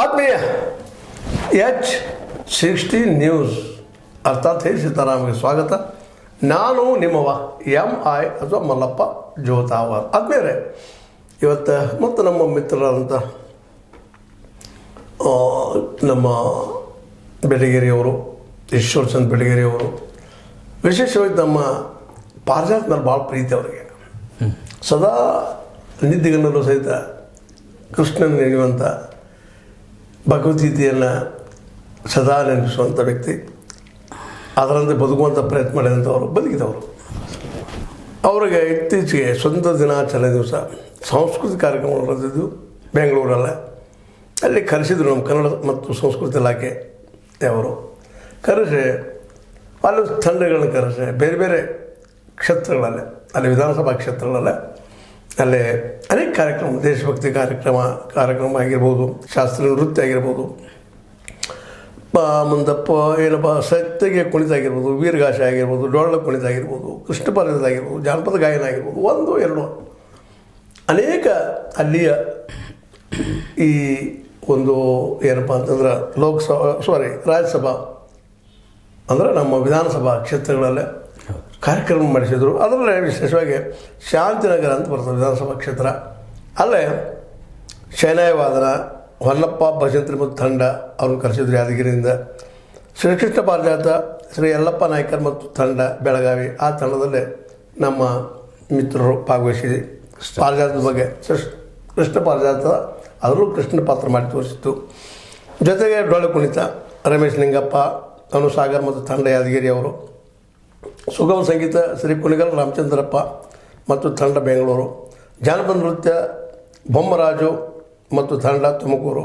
ಆತ್ಮೀಯ H60 news ಅರ್ಥಾತ್ ಹೇ ಸೀತಾರಾಮ್ಗೆ ಸ್ವಾಗತ. ನಾನು ನಿಮ್ಮವ MI ಅಥವಾ ಮಲ್ಲಪ್ಪ ಜೋತಾವರ್. ಆದ್ಮೇಲೆ ಇವತ್ತು ಮತ್ತು ನಮ್ಮ ಮಿತ್ರರಾದಂಥ ನಮ್ಮ ಬೆಳಗೇರಿಯವರು ಈಶ್ವರಚಂದ್ರ ಬೆಳಗೇರಿಯವರು ವಿಶೇಷವಾಗಿ ನಮ್ಮ ಪಾರಿಜಾತ ಮೇಲೆ ಭಾಳ ಪ್ರೀತಿ ಅವರಿಗೆ. ಸದಾ ನಿದ್ದೆಗನ್ನಲು ಸಹಿತ ಕೃಷ್ಣನ ನೆನೆಯುವಂಥ ಭಗವದ್ಗೀತೆಯನ್ನು ಸದಾ ನೆನೆಸುವಂಥ ವ್ಯಕ್ತಿ, ಅದರಂತೆ ಬದುಕುವಂಥ ಪ್ರಯತ್ನ ಮಾಡಿದಂಥವರು, ಬದುಕಿದವರು. ಅವರಿಗೆ ಇತ್ತೀಚೆಗೆ ಸ್ವಂತ ದಿನಾಚರಣೆ ದಿವಸ ಸಾಂಸ್ಕೃತಿಕ ಕಾರ್ಯಕ್ರಮ ನಡೆದಿದ್ದು ಬೆಂಗಳೂರಲ್ಲೇ. ಅಲ್ಲಿ ಕರೆಸಿದ್ರು ನಮ್ಮ ಕನ್ನಡ ಮತ್ತು ಸಂಸ್ಕೃತಿ ಇಲಾಖೆಯವರು ಕರೆಸಿ ಅಲ್ಲೊಂದು ತಂಡಗಳನ್ನು ಕರೆಸಿ ಬೇರೆ ಬೇರೆ ಕ್ಷೇತ್ರಗಳಲ್ಲೇ, ಅಲ್ಲಿ ವಿಧಾನಸಭಾ ಕ್ಷೇತ್ರಗಳಲ್ಲೇ ಅಲ್ಲೇ ಅನೇಕ ಕಾರ್ಯಕ್ರಮ, ದೇಶಭಕ್ತಿ ಕಾರ್ಯಕ್ರಮ ಆಗಿರ್ಬೋದು, ಶಾಸ್ತ್ರೀಯ ನೃತ್ಯ ಆಗಿರ್ಬೋದು, ಮುಂದಪ್ಪ ಏನಪ್ಪ ಸತ್ಯಗೆ ಕುಣಿತ ಆಗಿರ್ಬೋದು, ವೀರಗಾಶ ಆಗಿರ್ಬೋದು, ಡೊಳ್ಳ ಕುಣಿತ ಆಗಿರ್ಬೋದು, ಕೃಷ್ಣ ಪಾರ್ವತಿ ಆಗಿರ್ಬೋದು, ಜಾನಪದ ಗಾಯನ ಆಗಿರ್ಬೋದು, ಒಂದು ಎರಡು ಅನೇಕ ಅಲ್ಲಿಯ ಈ ಒಂದು ಏನಪ್ಪ ಅಂತಂದ್ರೆ ರಾಜ್ಯಸಭಾ ಅಂದರೆ ನಮ್ಮ ವಿಧಾನಸಭಾ ಕ್ಷೇತ್ರಗಳಲ್ಲೇ ಕಾರ್ಯಕ್ರಮ ಮಾಡಿಸಿದರು. ಅದರಲ್ಲೇ ವಿಶೇಷವಾಗಿ ಶಾಂತಿನಗರ ಅಂತ ಬರ್ತದೆ ವಿಧಾನಸಭಾ ಕ್ಷೇತ್ರ. ಅಲ್ಲೇ ಶೈನಾಯ ವಾದನ, ಹೊನ್ನಪ್ಪ ಭಜಂತ್ರಿ ಮತ್ತು ತಂಡ ಅವ್ರನ್ನ ಕರೆಸಿದ್ರು ಯಾದಗಿರಿಯಿಂದ. ಶ್ರೀಕೃಷ್ಣ ಪಾರಿಜಾತ ಶ್ರೀ ಯಲ್ಲಪ್ಪ ನಾಯ್ಕರ್ ಮತ್ತು ತಂಡ ಬೆಳಗಾವಿ, ಆ ತಂಡದಲ್ಲೇ ನಮ್ಮ ಮಿತ್ರರು ಭಾಗವಹಿಸಿ ಪಾರಿಜಾತದ ಬಗ್ಗೆ ಕೃಷ್ಣ ಪಾರಿಜಾತ ಅದರಲ್ಲೂ ಕೃಷ್ಣ ಪಾತ್ರ ಮಾಡಿ ತೋರಿಸಿತ್ತು. ಜೊತೆಗೆ ಡೊಳ್ಳು ಕುಣಿತ ರಮೇಶ್ ನಿಂಗಪ್ಪ, ಅನುಸಾಗರ್ ಮತ್ತು ತಂಡ ಯಾದಗಿರಿ ಅವರು. ಸುಗಮ ಸಂಗೀತ ಶ್ರೀ ಕುಣಿಗಲ್ ರಾಮಚಂದ್ರಪ್ಪ ಮತ್ತು ತಂಡ ಬೆಂಗಳೂರು. ಜಾನಪದ ನೃತ್ಯ ಬೊಮ್ಮರಾಜು ಮತ್ತು ತಂಡ ತುಮಕೂರು.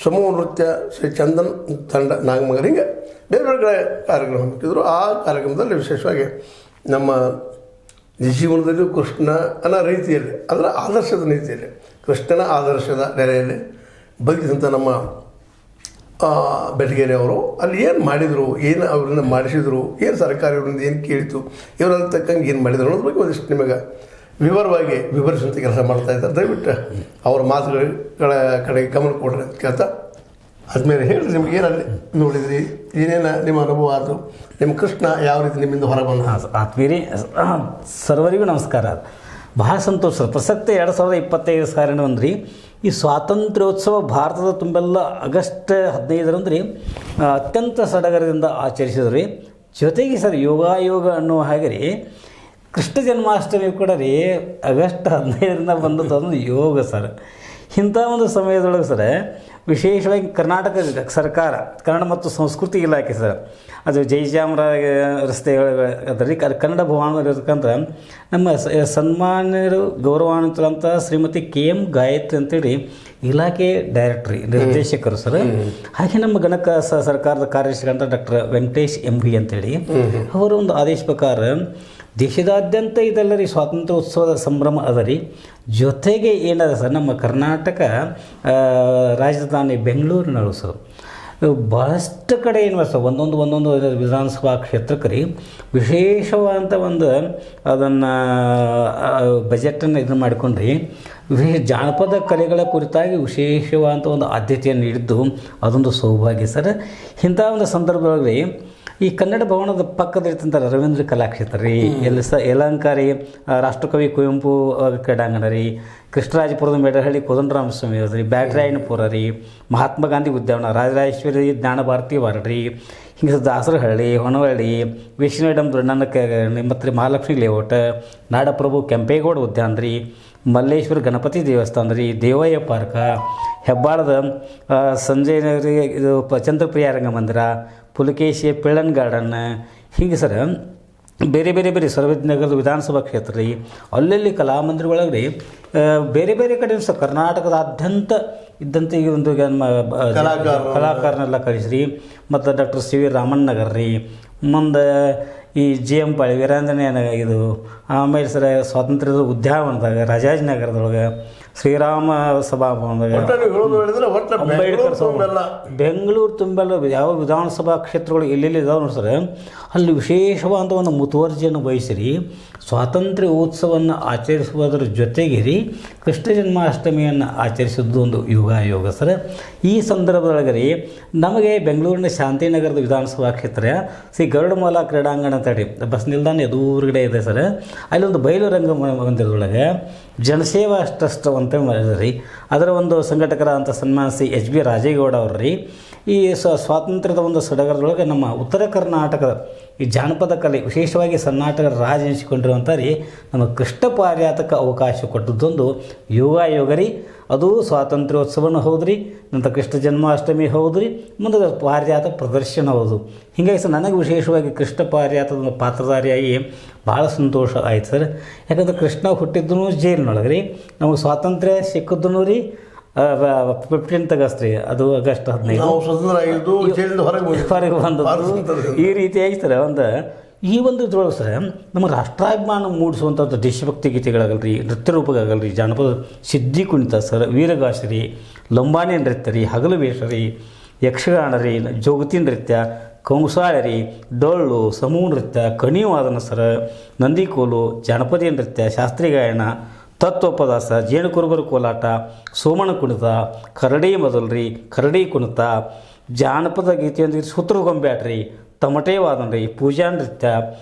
ಸಮೂಹ ನೃತ್ಯ ಶ್ರೀ ಚಂದನ್ ತಂಡ ನಾಗಮಂಗಲ. ಹಿಂಗೆ ಬೇರೆ ಬೇರೆ ಕಡೆ ಕಾರ್ಯಕ್ರಮ ಹಾಕಿದ್ರು. ಆ ಕಾರ್ಯಕ್ರಮದಲ್ಲಿ ವಿಶೇಷವಾಗಿ ನಮ್ಮ ಜೀವನದಲ್ಲಿಯೂ ಕೃಷ್ಣ ಅನ್ನೋ ರೀತಿಯಲ್ಲಿ, ಅದರ ಆದರ್ಶದ ರೀತಿಯಲ್ಲಿ, ಕೃಷ್ಣನ ಆದರ್ಶದ ನೆಲೆಯಲ್ಲಿ ಬದುಕಿದಂಥ ನಮ್ಮ ಬೆಳಗೇರಿ ಅವರು ಅಲ್ಲಿ ಏನು ಮಾಡಿದರು, ಏನು ಅವರಿಂದ ಮಾಡಿಸಿದರು, ಏನು ಸರ್ಕಾರ ಇವರಿಂದ ಏನು ಕೇಳಿತು, ಇವರ ತಕ್ಕಂಗೆ ಏನು ಮಾಡಿದರು ಅನ್ನೋದ್ರ ಬಗ್ಗೆ ಒಂದಿಷ್ಟು ನಿಮಗೆ ವಿವರವಾಗಿ ವಿವರಿಸುವಂಥ ಕೆಲಸ ಮಾಡ್ತಾ ಇದ್ದಾರೆ. ದಯವಿಟ್ಟು ಅವರ ಮಾತುಗಳ ಕಡೆಗೆ ಗಮನ ಕೊಡ್ರಿ ಅಂತ ಕೇಳ್ತಾ, ಆದಮೇಲೆ ಹೇಳಿರಿ ನಿಮ್ಗೆ ಏನಲ್ಲಿ ನೋಡಿದ್ರಿ, ಏನೇನು ನಿಮ್ಮ ಅನುಭವ ಆಯಿತು, ನಿಮ್ಮ ಕೃಷ್ಣ ಯಾವ ರೀತಿ ನಿಮ್ಮಿಂದ ಹೊರಬಂದ. ಆತ್ಮೀರಿ ಸರ್ವರಿಗೂ ನಮಸ್ಕಾರ. ಬಹಳ ಸಂತೋಷ. ಪ್ರಸಕ್ತ 2025 ಸಾಲಿನ ಅಂದ್ರಿ ಈ ಸ್ವಾತಂತ್ರ್ಯೋತ್ಸವ ಭಾರತದ ತುಂಬೆಲ್ಲ ಆಗಸ್ಟ್ 15 ಅತ್ಯಂತ ಸಡಗರದಿಂದ ಆಚರಿಸಿದ್ರು ರೀ. ಜೊತೆಗೆ ಸರ್ ಯೋಗಾಯೋಗ ಅನ್ನೋ ಹಾಗೆ ರೀ ಕೃಷ್ಣ ಜನ್ಮಾಷ್ಟಮಿ ಕೂಡ ರೀ ಆಗಸ್ಟ್ 15 ಬಂದದ್ದು ಅದೊಂದು ಯೋಗ ಸರ್. ಇಂಥ ಒಂದು ಸಮಯದೊಳಗೆ ಸರ್ ವಿಶೇಷವಾಗಿ ಕರ್ನಾಟಕ ಸರ್ಕಾರ ಕನ್ನಡ ಮತ್ತು ಸಂಸ್ಕೃತಿ ಇಲಾಖೆ ಸರ್ ಅದು ಜಯಚಾಮರಾಜ ರಸ್ತೆ ಅದರಲ್ಲಿ ಕನ್ನಡ ಭವನದಲ್ಲಿರ್ತಕ್ಕಂಥ ನಮ್ಮ ಸನ್ಮಾನ್ಯರು ಗೌರವಾನ್ವಿತರಂಥ ಶ್ರೀಮತಿ KM ಗಾಯತ್ರಿ ಅಂತೇಳಿ ಇಲಾಖೆ ಡೈರೆಕ್ಟ್ರಿ ನಿರ್ದೇಶಕರು ಸರ್. ಹಾಗೆ ನಮ್ಮ ಗಣಕ ಸರ್ಕಾರದ ಕಾರ್ಯದರ್ಶಿಗಳಂತ ಡಾಕ್ಟರ್ ವೆಂಕಟೇಶ್ MB ಅಂತೇಳಿ ಅವರ ಒಂದು ಆದೇಶ ಪ್ರಕಾರ ದೇಶದಾದ್ಯಂತ ಇದೆಲ್ಲರಿ ಸ್ವಾತಂತ್ರ್ಯೋತ್ಸವದ ಸಂಭ್ರಮ ಅದ ರೀ. ಜೊತೆಗೆ ಏನದ ಸರ್ ನಮ್ಮ ಕರ್ನಾಟಕ ರಾಜಧಾನಿ ಬೆಂಗಳೂರಿನಳು ಸರ್ ಭಾಳಷ್ಟು ಕಡೆ ಏನು ಸರ್ ಒಂದೊಂದು ವಿಧಾನಸಭಾ ಕ್ಷೇತ್ರಕ್ಕೆ ರೀ ವಿಶೇಷವಾದಂಥ ಒಂದು ಅದನ್ನು ಬಜೆಟನ್ನು ಇದನ್ನು ಮಾಡಿಕೊಂಡ್ರಿ ಜಾನಪದ ಕಲೆಗಳ ಕುರಿತಾಗಿ ವಿಶೇಷವಾದಂಥ ಒಂದು ಆದ್ಯತೆಯನ್ನು ನೀಡಿದ್ದು ಅದೊಂದು ಸೌಭಾಗ್ಯ ಸರ್. ಇಂಥ ಒಂದು ಸಂದರ್ಭದಲ್ಲಿ ಈ ಕನ್ನಡ ಭವನದ ಪಕ್ಕದಲ್ಲಿರ್ತಂಥ ರವೀಂದ್ರ ಕಲಾಕ್ಷೇತ್ರ ರೀ, ಯಲಹಂಕಾರಿ ರಾಷ್ಟ್ರಕವಿ ಕುವೆಂಪು ಕ್ರೀಡಾಂಗಣ ರೀ, ಕೃಷ್ಣರಾಜಪುರದ ಮೇಡಹಳ್ಳಿ ಕೋದಂಡರಾಮ ಸ್ವಾಮಿ ಅವ್ರದ್ದು ರೀ, ಬ್ಯಾಟರಾಯನಪುರ ರೀ, ಮಹಾತ್ಮ ಗಾಂಧಿ ಉದ್ಯಾನವನ, ರಾಜರಾಜೇಶ್ವರಿ ಜ್ಞಾನ ಭಾರತಿ ವಾರ್ಡ್ ರೀ, ಹಿಂಗೆ ದಾಸರಹಳ್ಳಿ, ಹೊನವಳ್ಳಿ, ವಿಷ್ಣುಡಮ್ ದೊಡ್ಡನಕರ್ಣಿ ಮತ್ತು ಮಹಾಲಕ್ಷ್ಮಿ ಲೇಔಟ್, ನಾಡಪ್ರಭು ಕೆಂಪೇಗೌಡ ಉದ್ಯಾನ ರೀ, ಮಲ್ಲೇಶ್ವರ ಗಣಪತಿ ದೇವಸ್ಥಾನ ರೀ, ದೇವಯ್ಯ ಪಾರ್ಕ, ಹೆಬ್ಬಾಳದ ಸಂಜಯ್ ನಗರಿ ಇದು ಚಂದ್ರಪ್ರಿಯ ರಂಗಮಂದಿರ, ಪುಲಕೇಶಿಯ ಪಿಳ್ಳನ್ ಗಾರ್ಡನ್, ಹೀಗೆ ಸರ್ ಬೇರೆ ನಗರದ ವಿಧಾನಸಭಾ ಕ್ಷೇತ್ರ ರೀ, ಅಲ್ಲಲ್ಲಿ ಕಲಾಮಂದಿರಗಳಿಗೆ ರೀ ಬೇರೆ ಬೇರೆ ಕಡೆ ಸರ್ ಕರ್ನಾಟಕದಾದ್ಯಂತ ಇದ್ದಂತೆ ಈ ಒಂದು ಕಲಾಕಾರನೆಲ್ಲ ಕಳಿಸ್ರಿ. ಮತ್ತು ಡಾಕ್ಟರ್ CV ರಾಮನ್ ನಗರ್ ರೀ, ಮುಂದೆ ಈ JM ಪಾಳಿ ವೀರಾಂಜನೇಯ ಇದು, ಆಮೇಲೆ ಸರ ಸ್ವಾತಂತ್ರ್ಯದ ಉದ್ಯಾನವನದಾಗ ರಾಜಾಜಿನಗರದೊಳಗೆ ಶ್ರೀರಾಮ ಸಭಾಭವನದಾಗ ಬೆಂಗಳೂರು ತುಂಬೆಲ್ಲ ಯಾವ ವಿಧಾನಸಭಾ ಕ್ಷೇತ್ರಗಳು ಎಲ್ಲೆಲ್ಲಿ ಇದಾವೆ ನೋಡಿ ಸರ್ ಅಲ್ಲಿ ವಿಶೇಷವಾದ ಒಂದು ಮುತುವರ್ಜಿಯನ್ನು ವಹಿಸಿರಿ ಸ್ವಾತಂತ್ರ್ಯ ಉತ್ಸವವನ್ನು ಆಚರಿಸುವುದರ ಜೊತೆಗೆ ಕೃಷ್ಣ ಜನ್ಮಾಷ್ಟಮಿಯನ್ನು ಆಚರಿಸಿದ್ದು ಒಂದು ಯೋಗ ಸರ್. ಈ ಸಂದರ್ಭದೊಳಗೆ ರೀ ನಮಗೆ ಬೆಂಗಳೂರಿನ ಶಾಂತಿನಗರದ ವಿಧಾನಸಭಾ ಕ್ಷೇತ್ರ ಶ್ರೀ ಗರುಡಮಾಲಾ ಕ್ರೀಡಾಂಗಣ ಅಂತೇಳಿ ಬಸ್ ನಿಲ್ದಾಣ ಎದುರುಗಡೆ ಇದೆ ಸರ್. ಅಲ್ಲೊಂದು ಬಯಲು ಮಂದಿರದೊಳಗೆ ಜನಸೇವಾ ಟ್ರಸ್ಟ್ ಅಂತ ಮಾಡಿದ್ರಿ. ಅದರ ಒಂದು ಸಂಘಟಕರಾದಂಥ ಸನ್ಮಾನ ಶ್ರೀ ಎಚ್ ಬಿ ರಾಜೇಗೌಡ ಅವರು ರೀ ಈ ಸ್ವಾತಂತ್ರ್ಯದ ಒಂದು ಸಡಗರದೊಳಗೆ ನಮ್ಮ ಉತ್ತರ ಕರ್ನಾಟಕದ ಈ ಜಾನಪದ ಕಲೆ ವಿಶೇಷವಾಗಿ ಸನ್ನಾಟಕ ರಾಜ ಎನಿಸಿಕೊಂಡಿರುವಂಥ ರೀ ನಮ್ಮ ಕೃಷ್ಣ ಪಾರಿಜಾತಕ್ಕೆ ಅವಕಾಶ ಕೊಟ್ಟದ್ದೊಂದು ಯೋಗ ರೀ. ಅದು ಸ್ವಾತಂತ್ರ್ಯೋತ್ಸವನೂ ಹೌದು ರೀ, ನಂತರ ಕೃಷ್ಣ ಜನ್ಮಾಷ್ಟಮಿ ಹೌದು ರೀ, ಮುಂದೆ ಪಾರಿಜಾತ ಪ್ರದರ್ಶನ ಹೌದು. ಹೀಗಾಗಿ ಸರ್ ನನಗೆ ವಿಶೇಷವಾಗಿ ಕೃಷ್ಣ ಪಾರಿಜಾತದ ಪಾತ್ರಧಾರಿಯಾಗಿ ಭಾಳ ಸಂತೋಷ ಆಯ್ತು ಸರ್. ಯಾಕಂದ್ರೆ ಕೃಷ್ಣ ಹುಟ್ಟಿದ್ದೂ ಜೈಲಿನೊಳಗೆ ರೀ, ನಮಗೆ ಸ್ವಾತಂತ್ರ್ಯ ಸಿಕ್ಕಿದ್ದೂ ರೀ 15th ಆಗಸ್ಟ್ ರೀ, ಅದು ಆಗಸ್ಟ್ 15 ಹೊರಗೆ ಬಂದದ್ದು. ಈ ರೀತಿಯಾಗಿ ಸರ್ ಈ ಒಂದು ಇದ್ರೊಳಗೆ ಸರ್ ನಮ್ಮ ರಾಷ್ಟ್ರಾಭಿಮಾನ ಮೂಡಿಸುವಂಥದ್ದು ದೇಶಭಕ್ತಿ ಗೀತೆಗಳಾಗಲ್ರಿ, ನೃತ್ಯ ರೂಪಗಳಾಗಲ್ರಿ, ಜಾನಪದ ಸಿದ್ಧಿ ಕುಣಿತ ಸರ್, ವೀರಗಾಸೆ ರೀ, ಲಂಬಾಣಿ ನೃತ್ಯ ರೀ, ಹಗಲು ವೇಷ ರೀ, ಯಕ್ಷಗಾನ ರೀ, ಜೋಗತಿ ನೃತ್ಯ, ಕಂಸಾಳೆ ರೀ, ಡೊಳ್ಳು, ಸಮೂಹ ನೃತ್ಯ, ಕಣಿವಾದನ ಸರ, ನಂದಿಕೋಲು, ಜಾನಪದ ನೃತ್ಯ, ಶಾಸ್ತ್ರೀಯ ಗಾಯನ, ತತ್ವಪದಾಸ, ಜೇನುಕುರುಬರು ಕೋಲಾಟ, ಸೋಮಣ ಕುಣಿತ, ಕರಡಿ ಮೊದಲ್ರಿ, ಕರಡಿ ಕುಣಿತ, ಜಾನಪದ ಗೀತೆಯೊಂದಿಗೆ ಸೂತ್ರದ ಗೊಂಬೆ ಆಟ ರೀ, ತಮಟೆ ವಾದನ ರೀ, ಪೂಜಾ ನೃತ್ಯ,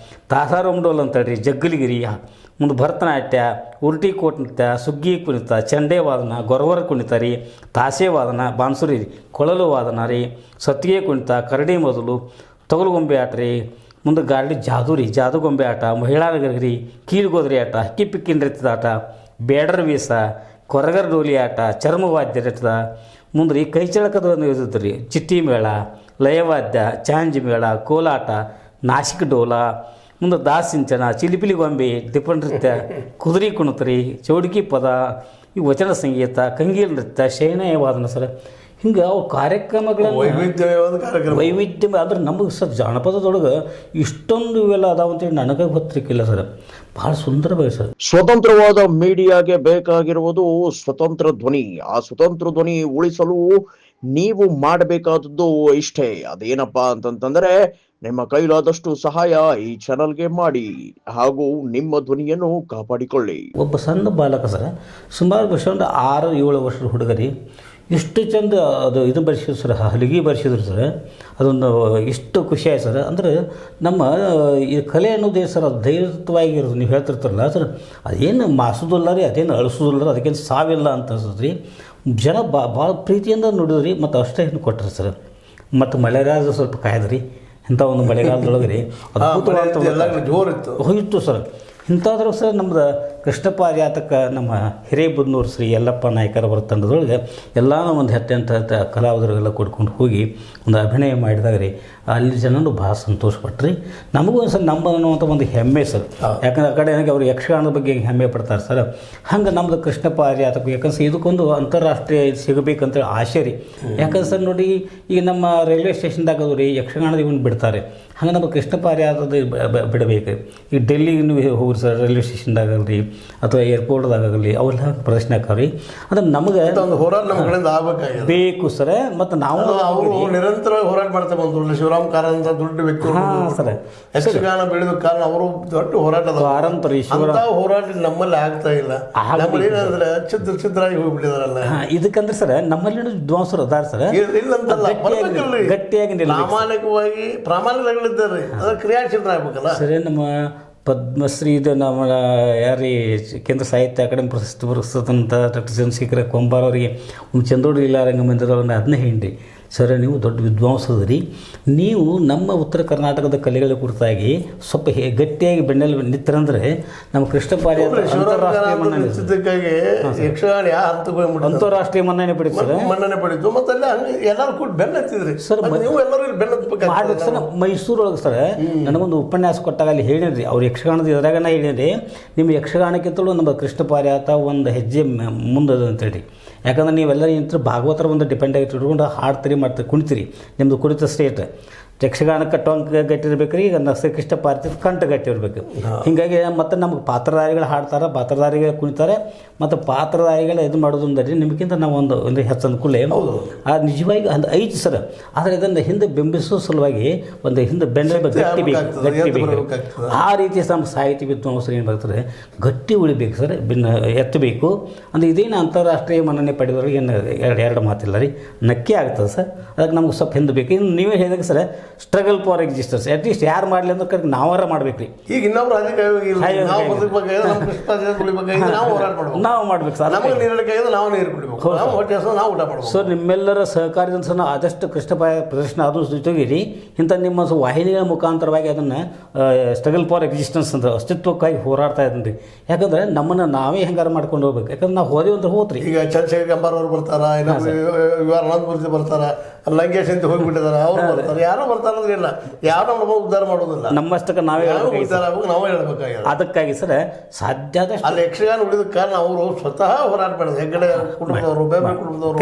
ತಾಸಾರೊಂಡೋಲ್ ಅಂತೇಳಿ ಜಗ್ಗಲಿಗಿರಿ, ಮುಂದೆ ಭರತನಾಟ್ಯ, ಉಲ್ಟಿ ಕೋಟ್ ನೃತ್ಯ, ಸುಗ್ಗಿ ಕುಣಿತ, ಚಂಡೆ ವಾದನ, ಗೊರವರ ಕುಣಿತ ರೀ, ತಾಸೆ ವಾದನ, ಬಾನ್ಸುರಿ ರೀ, ಕೊಳಲು ವಾದನ ರೀ, ಸತ್ತಿಗೆ ಕುಣಿತ, ಕರಡಿ ಮೊದಲು, ತೊಗಲುಗೊಂಬೆ ಆಟ ರೀ, ಮುಂದೆ ಗಾಡಿ ಜಾದು ರೀ, ಜಾದುಗೊಂಬೆ ಆಟ, ಮಹಿಳಾ ರೀ, ಕೀಲುಗೋದ್ರಿ ಆಟ, ಕಿಪ್ಪಿಕ್ಕಿ ನೃತ್ಯದ ಆಟ, ಬೇಡರ ವೀಸ, ಕೊರಗರ ಡೋಲಿ ಆಟ, ಚರ್ಮವಾದ್ಯ ನೃತ್ಯದ, ಮುಂದೆ ರೀ ಕೈಚಳಕದ ಇರ್ತದೆ ರೀ, ಚಿಟ್ಟಿ ಮೇಳ, ಲಯವಾದ್ಯ, ಚಾಂಜಿ ಮೇಳ, ಕೋಲಾಟ, ನಾಸಿಕ್ ಡೋಲ, ಮುಂದೆ ದಾಸಿಂಚನ, ಚಿಲಿಪಿಲಿ ಗೊಂಬೆ, ದಿಪ್ಪ ನೃತ್ಯ, ಕುದುರೆ ಕುಣಿತ ರೀ, ಚೌಡಿಕಿ ಪದ, ಈ ವಚನ ಸಂಗೀತ, ಕಂಗೀಲ್ ನೃತ್ಯ, ಶಯನಯ ವಾದನ ಸರ್. ಹಿಂಗೆ ಅವು ಕಾರ್ಯಕ್ರಮಗಳನ್ನು ವೈವಿಧ್ಯ ಅಂದ್ರೆ ನಮಗೆ ಸರ್ ಜಾನಪದದೊಳಗೆ ಇಷ್ಟೊಂದು ಇವೆಲ್ಲ ಅದಾವಂತೇಳಿ ನನಗೆ ಗೊತ್ತಿರಲಿಕ್ಕಿಲ್ಲ ಸರ್. ಭಾಳ ಸುಂದರವಾಗಿ ಸರ್. ಸ್ವತಂತ್ರವಾದ ಮೀಡಿಯಾಗೆ ಬೇಕಾಗಿರುವುದು ಸ್ವತಂತ್ರ ಧ್ವನಿ. ಆ ಸ್ವತಂತ್ರ ಧ್ವನಿ ಉಳಿಸಲು ನೀವು ಮಾಡಬೇಕಾದದ್ದು ಇಷ್ಟೇ. ಅದೇನಪ್ಪಾ ಅಂತಂತಂದ್ರೆ ನಿಮ್ಮ ಕೈಲಾದಷ್ಟು ಸಹಾಯ ಈ ಚಾನಲ್ಗೆ ಮಾಡಿ ಹಾಗೂ ನಿಮ್ಮ ಧ್ವನಿಯನ್ನು ಕಾಪಾಡಿಕೊಳ್ಳಿ. ಒಬ್ಬ ಸಣ್ಣ ಬಾಲಕ ಸರ್, ಸುಮಾರು ವರ್ಷ ಒಂದು 6-7 ವರ್ಷದ ಹುಡುಗರಿ ಇಷ್ಟು ಚಂದ ಅದು ಇದು ಬರ್ಸಿದ್ರು ಸರ್, ಹಲಗಿ ಬರ್ಸಿದ್ರು ಸರ್. ಅದೊಂದು ಇಷ್ಟು ಖುಷಿ ಆಯ್ತು ಸರ್. ಅಂದರೆ ನಮ್ಮ ಈ ಕಲೆ ಅನ್ನೋದೇ ಸರ್ ಅದು ಧೈರ್ಯವಾಗಿರೋದು. ನೀವು ಹೇಳ್ತಿರ್ತಾರಲ್ಲ ಸರ್, ಅದೇನು ಮಾಸೋದಿಲ್ಲ ರೀ, ಅದೇನು ಅಳಿಸೋದಿಲ್ಲ ರೀ, ಅದಕ್ಕೇನು ಸಾವಿಲ್ಲ ಅಂತ ಅನ್ಸುತ್ತೆ ರೀ. ಜನ ಭಾಳ ಪ್ರೀತಿಯಿಂದ ನೋಡಿದ್ರಿ, ಮತ್ತು ಅಷ್ಟೇ ಏನು ಕೊಟ್ಟರು ಸರ್. ಮತ್ತು ಮಳೆಗಾಲದ ಸ್ವಲ್ಪ ಕಾಯ್ದ್ರಿ, ಇಂಥ ಒಂದು ಮಳೆಗಾಲದೊಳಗೆ ರೀ ಅದ್ಭುತವಾದ ಜೋರಿತ್ತು ಹೋಗಿತ್ತು ಸರ್. ಇಂಥದ್ರಾಗ ಸರ್ ನಮ್ದು ಕೃಷ್ಣ ಪಾರಿಜಾತಕ್ಕೆ ನಮ್ಮ ಹಿರೇಬುದ್ನೂರು ಶ್ರೀ ಯಲ್ಲಪ್ಪ ನಾಯ್ಕರವರ ತಂಡದೊಳಗೆ ಎಲ್ಲ ಒಂದು 10 ಕಲಾವಿದರಿಗೆಲ್ಲ ಕೊಡ್ಕೊಂಡು ಹೋಗಿ ಒಂದು ಅಭಿನಯ ಮಾಡಿದಾಗ ರೀ ಅಲ್ಲಿ ಜನರು ಭಾಳ ಸಂತೋಷಪಟ್ರಿ. ನಮಗೂ ಒಂದು ಸರ್ ನಮ್ಮ ಅನ್ನುವಂಥ ಒಂದು ಹೆಮ್ಮೆ ಸರ್. ಯಾಕಂದ್ರೆ ಆ ಕಡೆ ಅವ್ರು ಯಕ್ಷಗಾನದ ಬಗ್ಗೆ ಹೆಮ್ಮೆ ಪಡ್ತಾರೆ ಸರ್. ಹಂಗೆ ನಮ್ಮದು ಕೃಷ್ಣ ಪಾರಿಜಾತಕ್ಕೆ ಯಾಕಂದ್ರೆ ಇದಕ್ಕೊಂದು ಅಂತಾರಾಷ್ಟ್ರೀಯ ಸಿಗಬೇಕಂತೇಳಿ ಆಸೆ ರೀ. ಯಾಕಂದ್ರೆ ಸರ್ ನೋಡಿ, ಈಗ ನಮ್ಮ ರೈಲ್ವೆ ಸ್ಟೇಷನ್ದಾಗ ಅದು ರೀ ಯಕ್ಷಗಾನದ ಇವನು ಬಿಡ್ತಾರೆ, ಹಂಗೆ ನಮ್ಮ ಕೃಷ್ಣ ಪಾರಿಜಾತದ ಬಿಡಬೇಕು. ಈಗ ಡೆಲ್ಲಿಗೆ ನೀವು ಹೋಗ್ರಿ ಸರ್, ರೈಲ್ವೆ ಸ್ಟೇಷನ್ದಾಗಲ್ರಿ ಅಥವಾ ಏರ್ಪೋರ್ಟ್ದಾಗಲಿ ಅವೆಲ್ಲ ಪ್ರದರ್ಶನ ಆಕಾವ್ರಿ. ಅಂದ್ರೆ ನಮಗೆ ಒಂದು ಹೋರಾಟ ನಮ್ಮ ಕಡೆಯಿಂದ ಆಗಬೇಕಾಗಿದೆ ಬೇಕು ಸರ್. ಮತ್ತು ನಾವು ಅವರು ನಿರಂತರವಾಗಿ ಹೋರಾಟ ಮಾಡ್ತಾ ಬಂದ್ರು. ಶಿವರಾಮ್ ಕಾರಂತ ದೊಡ್ಡ ವ್ಯಕ್ತಿ ಸರ್, ಯಕ್ಷಗಾನ ಬೆಳೆದ ಕಾರಣ ಅವರು ದೊಡ್ಡ ಹೋರಾಟ ಹೋರಾಟ ನಮ್ಮಲ್ಲಿ ಆಗ್ತಾ ಇಲ್ಲ. ನಮ್ಮಲ್ಲಿ ಏನಂದ್ರೆ ಚಿತ್ರಾಗಿ ಹೋಗ್ಬಿಟ್ಟಿದಾರಲ್ಲ. ಇದಕ್ಕಂದ್ರೆ ಸರ್ ನಮ್ಮಲ್ಲಿ ವಿದ್ವಾಂಸರು ಅದಾರ ಸರ್, ಇಲ್ಲಂತಲ್ಲ, ಗಟ್ಟಿಯಾಗಿ ಪ್ರಾಮಾಣಿಕಗಳಿದ್ದಾರೆ, ಅದ್ರ ಕ್ರಿಯಾಶೀಲರ ಆಗ್ಬೇಕಲ್ಲ ಸರ್. ನಮ್ಮ ಪದ್ಮಶ್ರೀ ಇದು ನಮ್ಮ ಯಾರೀ ಕೇಂದ್ರ ಸಾಹಿತ್ಯ ಅಕಾಡೆಮಿ ಪ್ರಶಸ್ತಿ ಪುರಸ್ಕೃತಂತ ಡಾಕ್ಟರ್ ಚಂದ್ರಶೇಖರ ಕೊಂಬಾರ್ ಅವರಿಗೆ ಒಂದು ಚಂದೋಡಿ ಲೀಲಾ ರಂಗಮಂದಿರವನ್ನು ಅದನ್ನೇ ಹೇಳಿ ಸರ್, ನೀವು ದೊಡ್ಡ ವಿದ್ವಾಂಸದ್ರಿ, ನೀವು ನಮ್ಮ ಉತ್ತರ ಕರ್ನಾಟಕದ ಕಲೆಗಳ ಕುರಿತಾಗಿ ಸ್ವಲ್ಪ ಗಟ್ಟಿಯಾಗಿ ಬೆನ್ನೆಲ್ಲಿ ನಿಂತರಂದ್ರೆ ನಮ್ಮ ಕೃಷ್ಣ ಪಾರಿಜಾತ ಅಂತಾರಾಷ್ಟ್ರೀಯ ಮನ್ನಣೆ ಪಡೀತು ಸರ್. ಮನ್ನಣೆ ಪಡೀತು. ಮತ್ತೆ ಅಲ್ಲಿ ಎಲ್ಲರೂ ಕೂಡ ಬೆನ್ನತ್ತಿದ್ರಿ ಸರ್. ನೀವು ಎಲ್ಲರೂ ಮಾಡ್ಬೇಕು ಸರ್. ಮೈಸೂರೊಳಗೆ ಸರ್ ನನಗೊಂದು ಉಪನ್ಯಾಸ ಕೊಟ್ಟಾಗ ಅಲ್ಲಿ ಹೇಳಿದ್ರಿ, ಅವ್ರು ಯಕ್ಷಗಾನದ ಇದ್ರಾಗ ನಾ ಹೇಳಿದ್ರಿ, ನಿಮ್ಮ ಯಕ್ಷಗಾನಕ್ಕಿಂತಲೂ ನಮ್ಮ ಕೃಷ್ಣ ಪಾರಿಜಾತ ಒಂದು ಹೆಜ್ಜೆ ಮುಂದದ ಅಂತೇಳಿ. ಯಾಕಂದ್ರೆ ನೀವೆಲ್ಲರೂ ಇಂಥ ಭಾಗವತರ ಒಂದು ಡಿಪೆಂಡ್ ಆಗಿ ಇಟ್ಕೊಂಡು ಹಾಡ್ತೀರಿ, ಮಾಡ್ತೀರಿ, ಕುಣಿತೀರಿ, ನಿಮ್ಮದು ಕುಣಿತ ಸ್ಟೇಟ್. ಯಕ್ಷಗಾನ ಕಟ್ಟುವಂಗೆ ಗಟ್ಟಿರ್ಬೇಕು ರೀ, ಈಗ ಕೃಷ್ಣ ಪಾರಿಜಾತ ಕಂಠ ಗಟ್ಟಿ ಇರಬೇಕು. ಹೀಗಾಗಿ ಮತ್ತು ನಮಗೆ ಪಾತ್ರಧಾರಿಗಳು ಹಾಡ್ತಾರೆ, ಪಾತ್ರಧಾರಿಗಳು ಕುಣಿತಾರೆ, ಮತ್ತು ಪಾತ್ರಧಾರಿಗಳು ಇದು ಮಾಡೋದು ಅಂದರೆ ನಿಮಗಿಂತ ನಾವು ಒಂದು ಹೆಚ್ಚು ಅನುಕೂಲ ಆ ನಿಜವಾಗಿ ಒಂದು ಐತಿ ಸರ್. ಆದರೆ ಇದನ್ನು ಹಿಂದೆ ಬಿಂಬಿಸೋ ಸಲುವಾಗಿ ಒಂದು ಹಿಂದೆ ಗಟ್ಟಿ ಬೇಕು. ಆ ರೀತಿ ನಮ್ಮ ಸಾಹಿತ್ಯ ವಿದ್ವಾಂಸರು ಏನು ಬರ್ತಾರೆ, ಗಟ್ಟಿ ಉಳಿಬೇಕು ಸರ್, ಎತ್ತಬೇಕು. ಅಂದರೆ ಇದೇನು ಅಂತಾರಾಷ್ಟ್ರೀಯ ಮನ್ನಣೆ ಪಡೆದವ್ರಿಗೆ ಏನು ಎರಡು ಮಾತಿಲ್ಲ ರೀ, ನಕ್ಕೇ ಆಗ್ತದೆ ಸರ್. ಅದಕ್ಕೆ ನಮ್ಗೆ ಸ್ವಲ್ಪ ಹಿಂದೆ ಬೇಕು. ಇನ್ನು ನೀವೇ ಹೇಳಿದಾಗ sir, struggle for existence at least ಯಾರು ಮಾಡಲಿ ಅಂದ್ರೆ ಕರೆಕ್ಟ್ ನಾವಾರ ಮಾಡ್ಬೇಕು ರೀ. ಈಗ ಇನ್ನೊಬ್ರು ನಾವು ಮಾಡ್ಬೇಕು ಸರ್, ನಾವು ನೀರು ಕುಡಿಬೇಕು, ನಾವು ಹೊಟ್ಟೆ ನಾವು ಊಟ ಮಾಡಬೇಕು. ಸರ್ ನಿಮ್ಮೆಲ್ಲರ ಸಹಕಾರದಿಂದ ಸಹ ನಾವು ಆದಷ್ಟು ಕೃಷ್ಣ ಪ್ರದರ್ಶನ ಅದನ್ನು ಜೊತೆಗಿರಿ ಇಂಥ ನಿಮ್ಮ ವಾಹಿನಿಗಳ ಮುಖಾಂತರವಾಗಿ ಅದನ್ನು ಸ್ಟ್ರಗಲ್ ಫಾರ್ ಎಕ್ಸಿಸ್ಟೆನ್ಸ್ ಅಂತ ಅಸ್ತಿತ್ವಕ್ಕಾಗಿ ಹೋರಾಡ್ತಾ ಇದ್ದೀನಿ ರೀ. ಯಾಕಂದ್ರೆ ನಮ್ಮನ್ನು ನಾವೇ ಹೆಂಗಾರ ಮಾಡ್ಕೊಂಡು ಹೋಗ್ಬೇಕು. ಯಾಕಂದ್ರೆ ನಾವು ಹೋದೇವು ಅಂತ ಹೋತ್ರಿ. ಈಗ ಚಂದ್ರಶೇಖರ್ ಕಂಬಾರ್ ಅವ್ರು ಬರ್ತಾರ, ಇವಾರ ಅನಂತಪುರದಲ್ಲಿ ಬರ್ತಾರ, ಲಂಕೇಶ್ ಅಂತ ಹೋಗಿಬಿಟ್ಟಿದಾರ, ಅವ್ರು ಬರ್ತಾರೆ. ಯಾರೋ ಬರ್ತಾರ ಅಂದ್ರೆ ಇಲ್ಲ, ಯಾರು ನಮ್ಮ ಉದ್ಧಾರ ಮಾಡೋದಿಲ್ಲ. ನಮ್ಮಷ್ಟಕ್ಕೆ ನಾವೇ ನಾವೇ ಹೇಳ್ಬೇಕಾಗಿದೆ. ಅದಕ್ಕಾಗಿ ಸರ್ ಸಾಧ್ಯ ಆದಷ್ಟು ಅಲ್ಲಿ ಯಕ್ಷಗಾನ ಉಳಿದ ಕಾರಣ ಅವರು ಸ್ವತಃ ಹೋರಾಟ ಮಾಡಿದ್ರು. ಹೆಗ್ಗಡೆ ಕುಟುಂಬದವರು, ಬೇರೆ ಕುಟುಂಬದವರು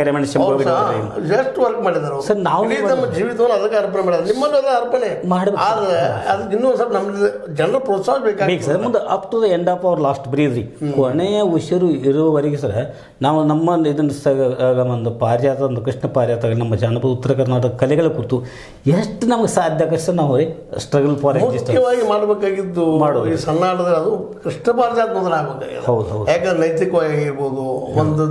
ಎಷ್ಟು ವರ್ಕ್ ಮಾಡಿದಾರೆ ಸರ್. ನಾವು ನಮ್ಮ ಜೀವಿತವನ್ನು ಅದಕ್ಕೆ ಅರ್ಪಣೆ ಮಾಡಿದ್ರು. ನಿಮ್ಮನ್ನು ಅದ ಅರ್ಪಣೆ ಮಾಡಬೇಕು. ಆದ್ರೆ ಅದಕ್ಕೆ ಇನ್ನೂ ಸ್ವಲ್ಪ ನಮ್ದು ಜನರ ಪ್ರೋತ್ಸಾಹ ಬೇಕಾಗಿ ಸರ್. ಮುಂದೆ up to the end of our last breath ರೀ, ಕೊನೆಯ ಉಸಿರು ಇರುವವರೆಗೆ ಸರ್ ನಾವು ನಮ್ಮ ಇದನ್ನು ಒಂದು ಪಾರಿಜಾತ, ಒಂದು ಕೃಷ್ಣ ಪಾರಿಜಾತ, ನಮ್ಮ ಜಾನಪದ ಉತ್ತರ ಕರ್ನಾಟಕ ಕಲೆಗಳ ಕುರಿತು ಎಷ್ಟು ನಮಗೆ ಸಾಧ್ಯ ಆಗಷ್ಟು ನಾವು ಸ್ಟ್ರಗಲ್ ಫಾರ್ ಮುಖ್ಯವಾಗಿ ಮಾಡಬೇಕಾಗಿದ್ದು ಈ ಸಣ್ಣಾಡದ ಅದು ಕೃಷ್ಣ ಪಾರಿಜಾತ ಮೊದಲು ಆಗಬೇಕಾಗಿದೆ. ಹೌದು. ಯಾಕಂದ್ರೆ ನೈತಿಕವಾಗಿ ಆಗಿರ್ಬೋದು, ಒಂದು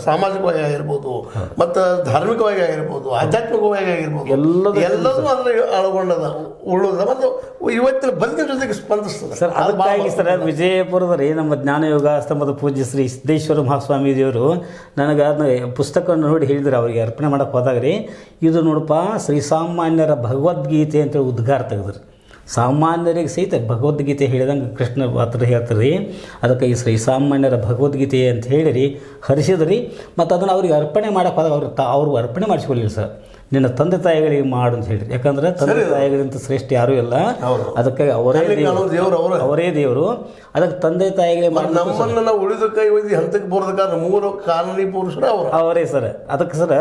ಸಾಮಾಜಿಕವಾಗಿ ಆಗಿರ್ಬೋದು, ಮತ್ತು ಧಾರ್ಮಿಕವಾಗಿ ಆಗಿರ್ಬೋದು, ಆಧ್ಯಾತ್ಮಿಕವಾಗಿ ಆಗಿರ್ಬೋದು, ಎಲ್ಲದೂ ಅಂದ್ರೆ ಒಳಗೊಂಡದ ಉಳ್ಳೋದ ಮತ್ತು ಇವತ್ತಿನ ಬದುಕಿನ ಜೊತೆಗೆ ಸ್ಪಂದಿಸ್ತದೆ ಸರ್. ಅದಕ್ಕಾಗಿ ಸರ್ ವಿಜಯಪುರದ ರೀ ನಮ್ಮ ಜ್ಞಾನಯೋಗ ಆಶ್ರಮದ ಪೂಜ್ಯ ಶ್ರೀ ಸಿದ್ದೇಶ್ವರ ಮಹಾಸ್ವಾಮೀಜಿಯವರು ನನಗೆ ಅದನ್ನ ಪುಸ್ತಕವನ್ನು ನೋಡಿ ಹೇಳಿದ್ರು, ಅವರಿಗೆ ಅರ್ಪಣೆ ಮಾಡೋಕ್ಕೆ ಹೋದಾಗ ರೀ, ಇದು ನೋಡಪ್ಪ ಶ್ರೀಸಾಮಾನ್ಯರ ಭಗವದ್ಗೀತೆ ಅಂತೇಳಿ ಉದ್ಗಾರ ತೆಗೆದ್ರು. ಸಾಮಾನ್ಯರಿಗೆ ಸಹಿತ ಭಗವದ್ಗೀತೆ ಹೇಳಿದಂಗೆ ಕೃಷ್ಣ ಪಾತ್ರ ಹೇಳ್ತಾರೆ. ಅದಕ್ಕೆ ಈ ಶ್ರೀಸಾಮಾನ್ಯರ ಭಗವದ್ಗೀತೆ ಅಂತ ಹೇಳಿರಿ ಹರಿಸಿದ್ರಿ. ಮತ್ತು ಅದನ್ನು ಅವ್ರಿಗೆ ಅರ್ಪಣೆ ಮಾಡೋಕೆ ಹೋದಾಗ ಅವ್ರಿಗೆ ಅರ್ಪಣೆ ಮಾಡಿಸ್ಕೊಳ್ಳಿಲ್ಲ ಸರ್, ನಿನ್ನ ತಂದೆ ತಾಯಿಗಳಿಗೆ ಮಾಡು ಅಂತ ಹೇಳಿರಿ. ಯಾಕಂದ್ರೆ ತಂದೆ ತಾಯಿಗಳಿಂತ ಶ್ರೇಷ್ಠ ಯಾರೂ ಇಲ್ಲ. ಅದಕ್ಕಾಗಿ ಅವರೇ ದೇವರು. ಅದಕ್ಕೆ ತಂದೆ ತಾಯಿಗಳಿಗೆ ನಮ್ಮನ್ನು ನಾವು ಉಳಿದ ಕೈ ಒಯ್ದು ಹಂತಕ್ಕೆ ಬರೋದಕ್ಕಾದ್ರೆ ಮೂರು ಕಾನೂನಿ ಪುರುಷರು ಅವರೇ ಸರ್. ಅದಕ್ಕೆ ಸರ್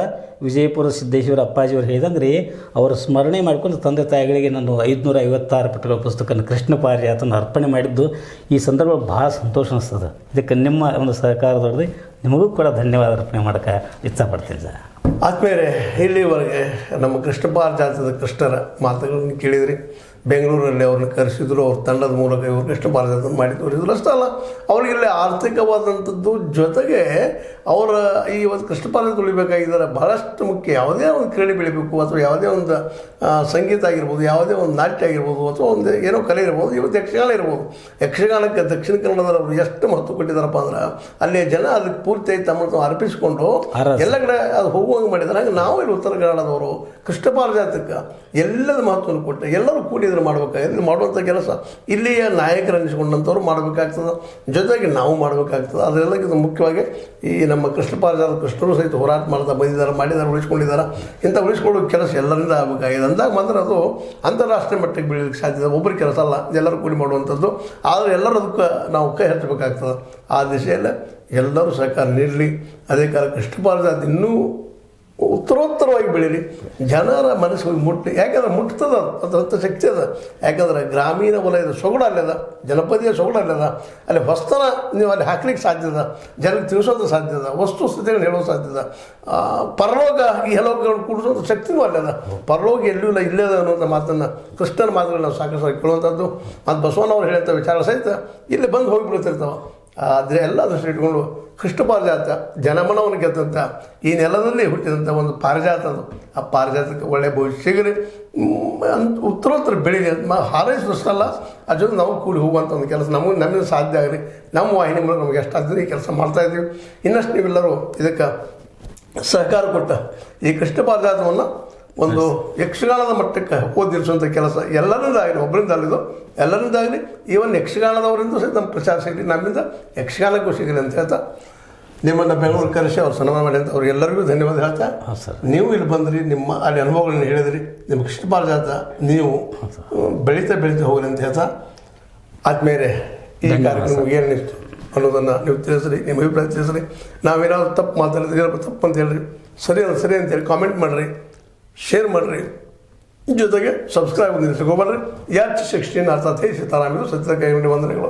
ವಿಜಯಪುರ ಸಿದ್ದೇಶ್ವರ ಅಪ್ಪಾಜಿಯವರು ಹೇಳಿದಂಗೆ ರೀ, ಅವರ ಸ್ಮರಣೆ ಮಾಡಿಕೊಂಡು ತಂದೆ ತಾಯಿಗಳಿಗೆ ನಾನು 556 ಪುಟಗಳ ಪುಸ್ತಕನ ಕೃಷ್ಣ ಪಾರಿಜಾತನ ಅರ್ಪಣೆ ಮಾಡಿದ್ದು ಈ ಸಂದರ್ಭ ಭಾಳ ಸಂತೋಷ ಅನಿಸ್ತದೆ. ಇದಕ್ಕೆ ನಿಮ್ಮ ಒಂದು ಸಹಕಾರದವ್ರದ್ದು ನಿಮಗೂ ಕೂಡ ಧನ್ಯವಾದ ಅರ್ಪಣೆ ಮಾಡೋಕ್ಕೆ ಇಚ್ಛಪಡ್ತೀನಿ ಸರ್. ಆದ್ಮೇಲೆ ಇಲ್ಲಿವರೆಗೆ ನಮ್ಮ ಕೃಷ್ಣ ಪಾರಿಜಾತದ ಕೃಷ್ಣರ ಮಾತುಗಳನ್ನು ಕೇಳಿದ್ರಿ. ಬೆಂಗಳೂರಲ್ಲಿ ಅವ್ರನ್ನ ಕರೆಸಿದ್ರು, ಅವ್ರ ತಂಡದ ಮೂಲಕ ಇವರು ಕೃಷ್ಣ ಪಾರಿಜಾತ ಮಾಡಿ ತೋರಿಸಿದ್ರು. ಅಷ್ಟೇ ಅಲ್ಲ, ಅವ್ರಿಗಿಲ್ಲಿ ಆರ್ಥಿಕವಾದಂಥದ್ದು ಜೊತೆಗೆ ಅವರ ಈ ಒಂದು ಕೃಷ್ಣ ಪಾರಿಜಾತ ಉಳಿಬೇಕಾಗಿದ್ದಾರೆ ಬಹಳಷ್ಟು ಮುಖ್ಯ. ಯಾವುದೇ ಒಂದು ಕ್ರೀಡೆ ಬೆಳಿಬೇಕು, ಅಥವಾ ಯಾವುದೇ ಒಂದು ಸಂಗೀತ ಆಗಿರ್ಬೋದು, ಯಾವುದೇ ಒಂದು ನಾಟ್ಯ ಆಗಿರ್ಬೋದು, ಅಥವಾ ಒಂದು ಏನೋ ಕಲೆ ಇರ್ಬೋದು, ಇವತ್ತು ಯಕ್ಷಗಾನ ಇರ್ಬೋದು. ಯಕ್ಷಗಾನಕ್ಕೆ ದಕ್ಷಿಣ ಕನ್ನಡದವರು ಎಷ್ಟು ಮಹತ್ವ ಕೊಟ್ಟಿದ್ದಾರಪ್ಪ ಅಂದ್ರೆ ಅಲ್ಲಿ ಜನ ಅದಕ್ಕೆ ಪೂರ್ತಿಯಾಗಿ ತಮ್ಮನ್ನು ಅರ್ಪಿಸಿಕೊಂಡು ಎಲ್ಲ ಕಡೆ ಅದು ಹೋಗುವಂಗೆ ಮಾಡಿದ್ದಾರೆ. ಹಾಗೆ ನಾವು ಇಲ್ಲಿ ಉತ್ತರ ಕನ್ನಡದವರು ಕೃಷ್ಣ ಪಾರಿಜಾತಕ್ಕೆ ಎಲ್ಲದ ಮಹತ್ವವನ್ನು ಕೊಟ್ಟು ಎಲ್ಲರೂ ಕೂಡಿ ಇದನ್ನು ಮಾಡಬೇಕಾಗಿದೆ. ಮಾಡುವಂಥ ಕೆಲಸ ಇಲ್ಲಿಯ ನಾಯಕರು ಅನ್ನಿಸ್ಕೊಂಡಂಥವ್ರು ಮಾಡಬೇಕಾಗ್ತದೆ, ಜೊತೆಗೆ ನಾವು ಮಾಡಬೇಕಾಗ್ತದೆ. ಅದೆಲ್ಲಕ್ಕಿಂತ ಮುಖ್ಯವಾಗಿ ಈ ನಮ್ಮ ಕೃಷ್ಣ ಪಾರಿಜಾತ ಕೃಷ್ಣರು ಸಹಿತ ಹೋರಾಟ ಮಾಡ್ತಾ ಬಂದಿದ್ದಾರೆ, ಮಾಡಿದ್ದಾರೆ, ಉಳಿಸ್ಕೊಂಡಿದ್ದಾರೆ. ಇಂಥ ಉಳಿಸ್ಕೊಳ್ಳೋ ಕೆಲಸ ಎಲ್ಲರಿಂದ ಆಗಬೇಕಾಗಿದೆ. ಅಂದಾಗ ಮಾತ್ರ ಅದು ಅಂತಾರಾಷ್ಟ್ರೀಯ ಮಟ್ಟಕ್ಕೆ ಬೆಳೀಲಿಕ್ಕೆ ಸಾಧ್ಯ. ಒಬ್ಬರು ಕೆಲಸ ಅಲ್ಲ, ಎಲ್ಲರೂ ಕೂಡಿ ಮಾಡುವಂಥದ್ದು. ಆದರೆ ಎಲ್ಲರೂ ಅದಕ್ಕೆ ನಾವು ಕೈ ಹಚ್ಚಬೇಕಾಗ್ತದೆ. ಆ ದಿಶೆಯಲ್ಲಿ ಎಲ್ಲರೂ ಸಹಕಾರ ನೀಡಲಿ. ಅದೇ ಕಾಲ ಕೃಷ್ಣ ಪಾರಿಜಾತ ಇನ್ನೂ ಉತ್ತರೋತ್ತರವಾಗಿ ಬೆಳೀಲಿ, ಜನರ ಮನಸ್ಸಿಗೆ ಮುಟ್ಟಿ. ಯಾಕಂದ್ರೆ ಮುಟ್ತದ ಅದಂಥ ಶಕ್ತಿ ಅದ. ಯಾಕಂದ್ರೆ ಗ್ರಾಮೀಣ ವಲಯದ ಸೊಗಡು ಅಲ್ಲದ, ಜನಪದೀಯ ಸೊಗಡು ಅಲ್ಲದ. ಅಲ್ಲಿ ಹೊಸ್ತನ ನೀವು ಅಲ್ಲಿ ಹಾಕ್ಲಿಕ್ಕೆ ಸಾಧ್ಯದ, ಜನಕ್ಕೆ ತಿಳಿಸೋದು ಸಾಧ್ಯದ, ವಸ್ತುಸ್ಥಿತಿಗಳನ್ನ ಹೇಳೋ ಸಾಧ್ಯದ. ಪರಲೋಕ ಈ ಹೆಲೋಕಗಳನ್ನು ಕೂಡಿಸೋದು ಶಕ್ತಿನೂ ಅಲ್ಲದ. ಪರಲೋಕ ಎಲ್ಲೂ ಇಲ್ಲ, ಇಲ್ಲದ ಅನ್ನುವಂಥ ಮಾತನ್ನು ಕೃಷ್ಣನ ಮಾತುಗಳು ನಾವು ಸಾಕಷ್ಟು ಕೇಳುವಂಥದ್ದು. ಮತ್ತು ಬಸವಣ್ಣವ್ರು ಹೇಳಿದಂಥ ವಿಚಾರ ಸಹಿತ ಇಲ್ಲಿ ಬಂದು ಹೋಗಿಬಿಡ್ತಿರ್ತಾವೆ. ಆದರೆ ಎಲ್ಲ ದೃಷ್ಟಿ ಇಟ್ಕೊಂಡು ಕೃಷ್ಣ ಪಾರಿಜಾತ ಜನಮನವನ್ನು ಗೆದ್ದಂಥ ಈ ನೆಲದಲ್ಲಿ ಹುಟ್ಟಿದಂಥ ಒಂದು ಪಾರಿಜಾತ ಅದು. ಆ ಪಾರಿಜಾತಕ್ಕೆ ಒಳ್ಳೆಯ ಭವಿಷ್ಯ ಸಿಗಲಿ, ಉತ್ತರೋತ್ತರ ಬೆಳೀಲಿ ಅಂತ ಹಾರೈಸೋಷ್ಟಲ್ಲ, ಅದ್ರ ಜೊತೆ ನಾವು ಕೂಡಿ ಹೋಗುವಂಥ ಒಂದು ಕೆಲಸ ನಮ್ಮಿಂದ ಸಾಧ್ಯ ಆಗಲಿ. ನಮ್ಮ ವಾಹಿನಿ ಮೂಲಕ ನಮಗೆ ಎಷ್ಟಾಗ್ತದೆ ಈ ಕೆಲಸ ಮಾಡ್ತಾಯಿದ್ದೀವಿ. ಇನ್ನಷ್ಟು ನೀವೆಲ್ಲರೂ ಇದಕ್ಕೆ ಸಹಕಾರ ಕೊಟ್ಟ ಈ ಕೃಷ್ಣ ಪಾರಿಜಾತವನ್ನು ಒಂದು ಯಕ್ಷಗಾನದ ಮಟ್ಟಕ್ಕೆ ಓದಿರಿಸುವಂಥ ಕೆಲಸ ಎಲ್ಲರಿಂದ ಆಗಲಿ, ಒಬ್ಬರಿಂದ ಅಲ್ಲಿದು ಎಲ್ಲರಿಂದ ಆಗಲಿ. ಈವನ್ ಯಕ್ಷಗಾನದವರಿಂದ ಸಹಿತ ನಮ್ಮ ಪ್ರಚಾರ ಸಿಗಲಿ, ನಮ್ಮಿಂದ ಯಕ್ಷಗಾನಕ್ಕೂ ಸಿಗಲಿ ಅಂತ ಹೇಳ್ತಾ ನಿಮ್ಮನ್ನು ಬೆಂಗಳೂರು ಕರೆಸಿ ಅವ್ರು ಸನ್ಮಾನ ಮಾಡಿ ಅಂತ ಅವ್ರಿಗೆಲ್ಲರಿಗೂ ಧನ್ಯವಾದ ಹೇಳ್ತಾ, ನೀವು ಇಲ್ಲಿ ಬಂದ್ರಿ, ನಿಮ್ಮ ಅಲ್ಲಿ ಅನುಭವಗಳನ್ನ ಹೇಳಿದ್ರಿ. ನಿಮ್ಮ ಕೃಷ್ಣ ಪಾರಿಜಾತ ನೀವು ಬೆಳೀತಾ ಹೋಗಲಿ ಅಂತ ಹೇಳ್ತಾ, ಆದ್ಮೇಲೆ ಈ ಕಾರ್ಯಕ್ರಮಕ್ಕೆ ಏನಿತ್ತು ಅನ್ನೋದನ್ನು ನೀವು ತಿಳಿಸ್ರಿ, ನಿಮ್ಮ ಅಭಿಪ್ರಾಯ ತಿಳಿಸ್ರಿ. ನಾವೇನಾದ್ರು ತಪ್ಪು ಮಾತಾಡಿದ್ರೆ ತಪ್ಪು ಅಂತ ಹೇಳ್ರಿ, ಸರಿ ಅಂತೇಳಿ ಕಾಮೆಂಟ್ ಮಾಡಿರಿ, ಶೇರ್ ಮಾಡಿರಿ. ಜೊತೆಗೆ ಸಬ್ಸ್ಕ್ರೈಬ್ ನಿಲ್ಲಿಸ್ಕೋಬರ್ರಿ H16 ಅರ್ಥಾತ್ ಹೇ ಸೀತಾರಾಮ್ ಇದು ಸತ್ಯ ಕೈ ವಂದನೆಗಳು.